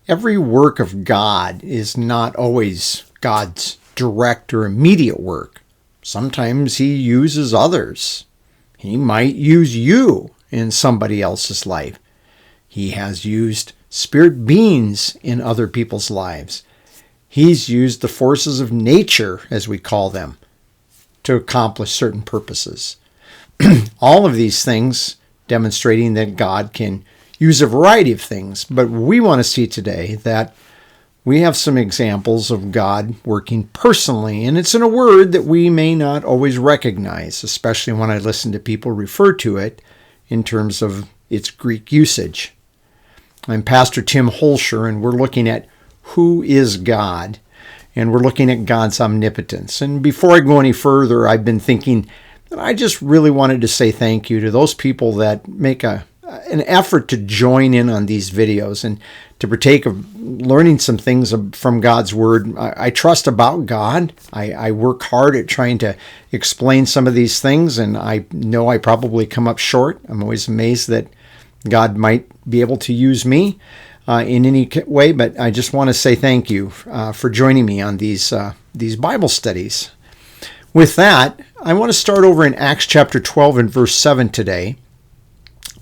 Every work of God is not always God's direct or immediate work. Sometimes he uses others. He might use you in somebody else's life. He has used spirit beings in other people's lives. He's used the forces of nature, as we call them, to accomplish certain purposes. All of these things demonstrating that God can use a variety of things. But we want to see today that we have some examples of God working personally, and it's in a word that we may not always recognize, especially when I listen to people refer to it in terms of its Greek usage. I'm Pastor Tim Holscher, and we're looking at who is God, and we're looking at God's omnipotence. And before I go any further, I've been thinking that I just really wanted to say thank you to those people that make an effort to join in on these videos and to partake of learning some things from God's Word. I trust about God. I work hard at trying to explain some of these things, and I know I probably come up short. I'm always amazed that God might be able to use me in any way, but I just want to say thank you for joining me on these Bible studies. With that, I want to start over in Acts chapter 12 and verse 7 today.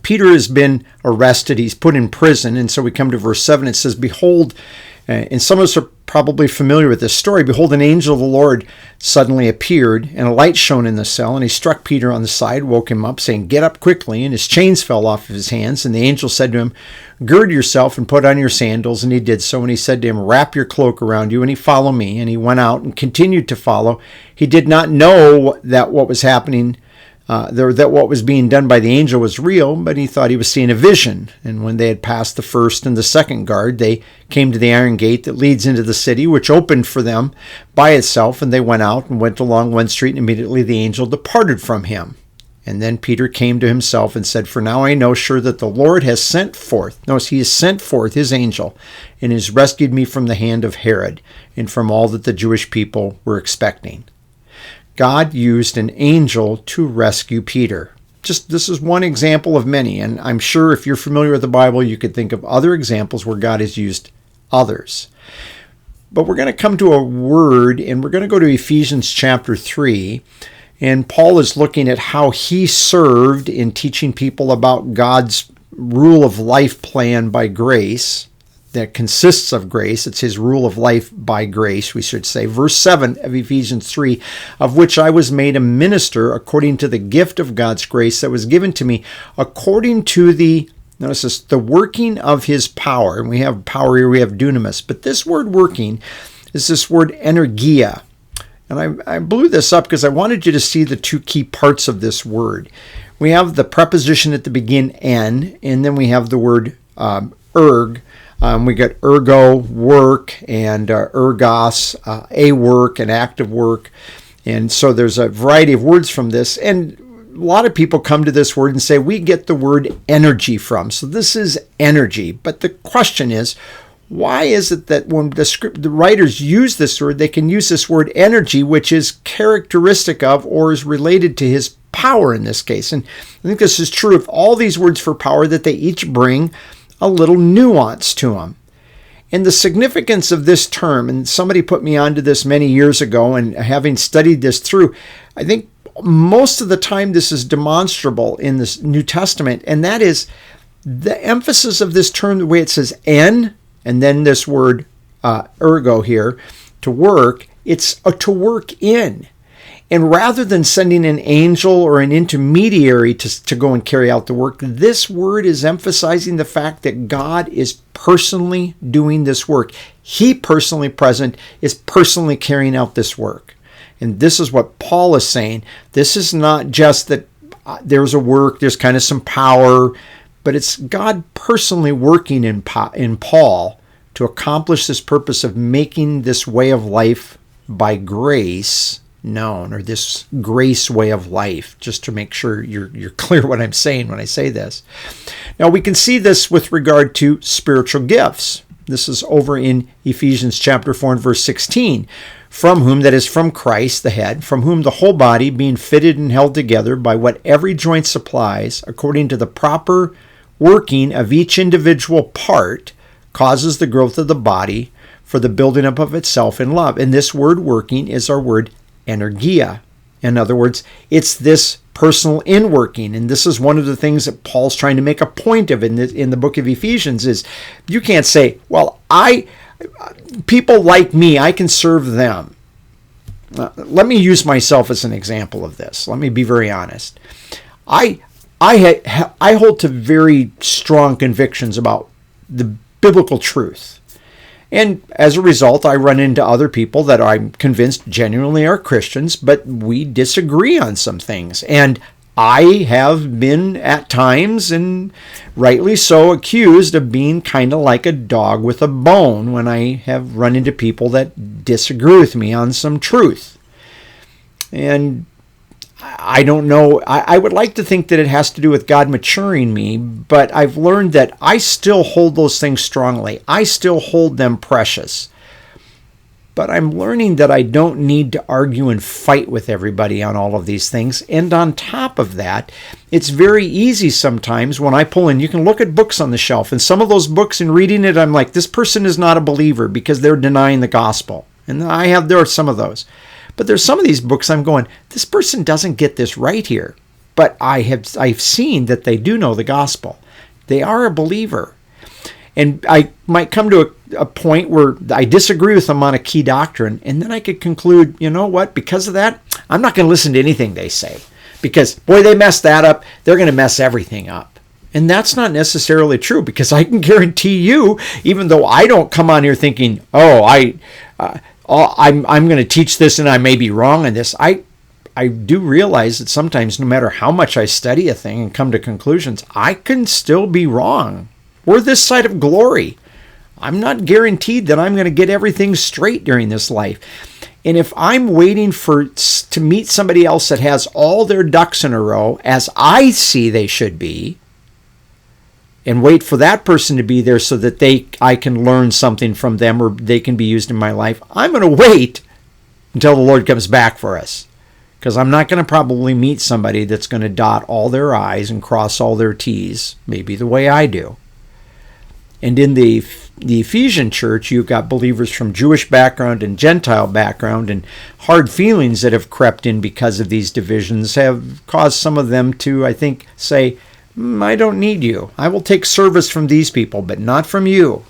Peter has been arrested. He's put in prison. And so we come to verse 7. It says, "Behold," and some of us are probably familiar with this story, "Behold, an angel of the Lord suddenly appeared, and a light shone in the cell, and he struck Peter on the side, woke him up, saying, 'Get up quickly.' And his chains fell off of his hands. And the angel said to him, 'Gird yourself and put on your sandals.' And he did so. And he said to him, 'Wrap your cloak around you, and follow me.' And he went out and continued to follow. He did not know that what was happening that what was being done by the angel was real, but he thought he was seeing a vision. And when they had passed the first and the second guard, they came to the iron gate that leads into the city, which opened for them by itself, and they went out and went along one street, and immediately the angel departed from him. And then Peter came to himself and said, 'For now I know sure that the Lord has sent forth,'" notice, he has sent forth his angel, "and has rescued me from the hand of Herod, and from all that the Jewish people were expecting." God used an angel to rescue Peter. This is one example of many, and I'm sure if you're familiar with the Bible, you could think of other examples where God has used others. But we're going to come to a word, and we're going to go to Ephesians chapter 3, and Paul is looking at how he served in teaching people about God's rule of life plan by grace that consists of grace. It's his rule of life by grace, we should say. Verse 7 of Ephesians 3, "Of which I was made a minister according to the gift of God's grace that was given to me, according to notice this, the working of his power." And we have power here, we have dunamis. But this word working is this word energia. And I blew this up because I wanted you to see the two key parts of this word. We have the preposition at the beginning, en, and then we have the word erg. We got ergo, work, and ergos, a work, an active work. And so there's a variety of words from this. And a lot of people come to this word and say, we get the word energy from. So this is energy. But the question is, why is it that when the writers use this word, they can use this word energy, which is characteristic of or is related to his power in this case? And I think this is true of all these words for power, that they each bring a little nuance to them. And the significance of this term, and somebody put me onto this many years ago, and having studied this through, I think most of the time this is demonstrable in the New Testament, and that is the emphasis of this term, the way it says en, and then this word ergo here, to work, it's to work in. And rather than sending an angel or an intermediary to go and carry out the work, this word is emphasizing the fact that God is personally doing this work. He personally present is personally carrying out this work. And this is what Paul is saying. This is not just that there's a work, there's kind of some power, but it's God personally working in Paul to accomplish this purpose of making this way of life by grace known, or this grace way of life, just to make sure you're clear what I'm saying when I say this. Now we can see this with regard to spiritual gifts. This is over in Ephesians chapter 4 and verse 16. "From whom," that is from Christ, the head, "from whom the whole body, being fitted and held together by what every joint supplies, according to the proper working of each individual part, causes the growth of the body for the building up of itself in love. And this word working is our word energia. In other words, it's this personal inworking. And this is one of the things that Paul's trying to make a point of in the book of Ephesians is you can't say, well, people like me, I can serve them. Let me use myself as an example of this. Let me be very honest. I hold to very strong convictions about the biblical truth. And as a result, I run into other people that I'm convinced genuinely are Christians, but we disagree on some things. And I have been at times, and rightly so, accused of being kind of like a dog with a bone when I have run into people that disagree with me on some truth. And I don't know, I would like to think that it has to do with God maturing me, but I've learned that I still hold those things strongly. I still hold them precious. But I'm learning that I don't need to argue and fight with everybody on all of these things. And on top of that, it's very easy sometimes when I pull in, you can look at books on the shelf, and some of those books, in reading it, I'm like, this person is not a believer because they're denying the gospel. And there are some of those. But there's some of these books I'm going, this person doesn't get this right here. But I've seen that they do know the gospel. They are a believer. And I might come to a point where I disagree with them on a key doctrine, and then I could conclude, you know what, because of that, I'm not going to listen to anything they say. Because, boy, they messed that up, they're going to mess everything up. And that's not necessarily true, because I can guarantee you, even though I don't come on here thinking, I'm going to teach this and I may be wrong in this. I do realize that sometimes no matter how much I study a thing and come to conclusions, I can still be wrong. We're this side of glory. I'm not guaranteed that I'm going to get everything straight during this life. And if I'm waiting to meet somebody else that has all their ducks in a row, as I see they should be, and wait for that person to be there so that I can learn something from them or they can be used in my life, I'm going to wait until the Lord comes back for us. Because I'm not going to probably meet somebody that's going to dot all their I's and cross all their T's, maybe the way I do. And in the Ephesian church, you've got believers from Jewish background and Gentile background, and hard feelings that have crept in because of these divisions have caused some of them to, I think, say, I don't need you. I will take service from these people, but not from you.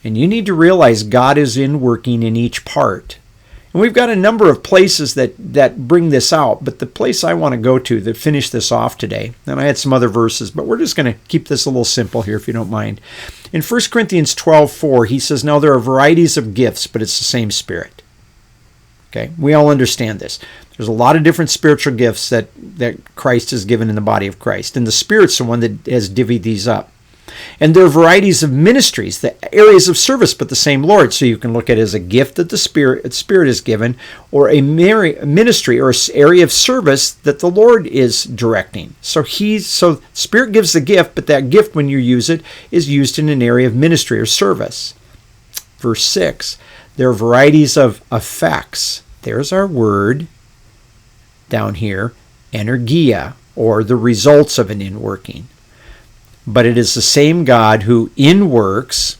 And you need to realize God is working in each part. And we've got a number of places that bring this out, but the place I want to go to finish this off today, and I had some other verses, but we're just going to keep this a little simple here if you don't mind. In 1 Corinthians 12:4, he says, now there are varieties of gifts, but it's the same Spirit. Okay, we all understand this. There's a lot of different spiritual gifts that Christ has given in the body of Christ, and the Spirit's the one that has divvied these up. And there are varieties of ministries, the areas of service, but the same Lord. So you can look at it as a gift that the Spirit is given, or a ministry or an area of service that the Lord is directing. So Spirit gives the gift, but that gift, when you use it, is used in an area of ministry or service. Verse 6, there are varieties of effects. There's our word down here, energia, or the results of an inworking. But it is the same God who inworks,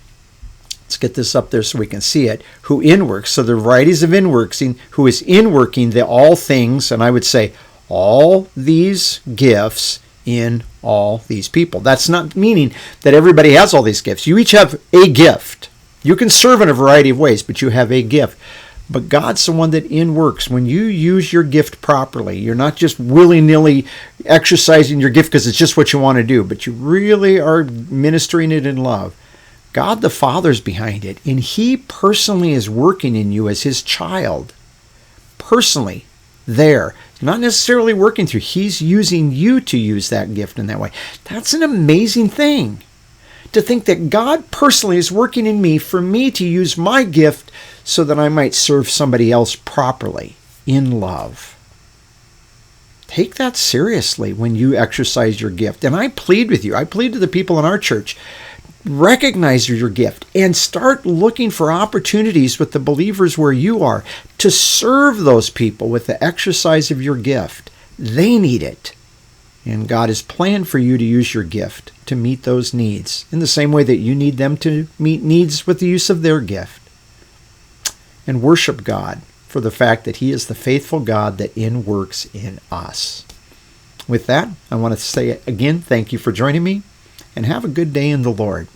let's get this up there so we can see it, who inworks, so the varieties of inworking, who is inworking all things, and I would say all these gifts in all these people. That's not meaning that everybody has all these gifts. You each have a gift. You can serve in a variety of ways, but you have a gift. But God's the one that inworks. When you use your gift properly, you're not just willy-nilly exercising your gift because it's just what you want to do, but you really are ministering it in love. God the Father's behind it, and He personally is working in you as His child. Personally, there. Not necessarily working through. He's using you to use that gift in that way. That's an amazing thing. To think that God personally is working in me for me to use my gift so that I might serve somebody else properly in love. Take that seriously when you exercise your gift. And I plead with you, I plead to the people in our church, recognize your gift and start looking for opportunities with the believers where you are to serve those people with the exercise of your gift. They need it. And God has planned for you to use your gift to meet those needs in the same way that you need them to meet needs with the use of their gift. And worship God for the fact that He is the faithful God that works in us. With that, I want to say again, thank you for joining me, and have a good day in the Lord.